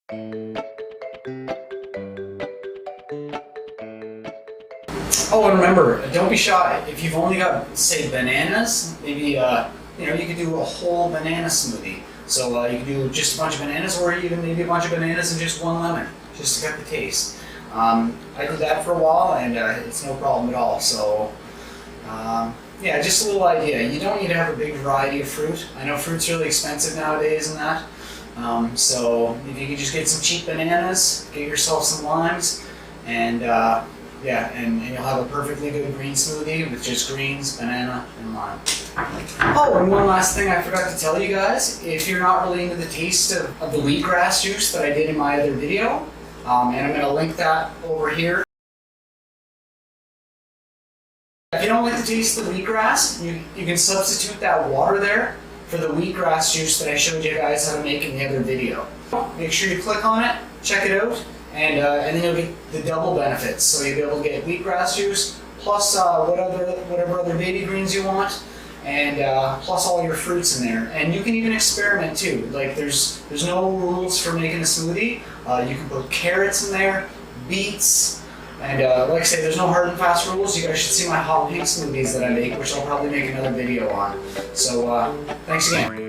Oh, and remember, don't be shy. If you've only got, say, bananas, maybe you could do a whole banana smoothie. So you could do just a bunch of bananas, or even maybe a bunch of bananas and just one lemon, just to get the taste. I did that for a while, and it's no problem at all. So yeah, just a little idea. You don't need to have a big variety of fruit. I know fruit's really expensive nowadays and that. So if you could just get some cheap bananas, get yourself some limes, and yeah, and you'll have a perfectly good green smoothie with just greens, banana, and lime. Oh, and one last thing I forgot to tell you guys. If you're not really into the taste of the wheatgrass juice that I did in my other video, and I'm going to link that over here. If you don't like the taste of the wheatgrass, you can substitute that water there for the wheatgrass juice that I showed you guys how to make in the other video. Make sure you click on it, check it out, and then you'll get the double benefits. So you'll be able to get wheatgrass juice, plus whatever other baby greens you want, and plus all your fruits in there. And you can even experiment too. Like there's no rules for making a smoothie. You can put carrots in there, beets, and like I say, there's no hard and fast rules. You guys should see my hot pink smoothies that I make, which I'll probably make another video on. So thanks again.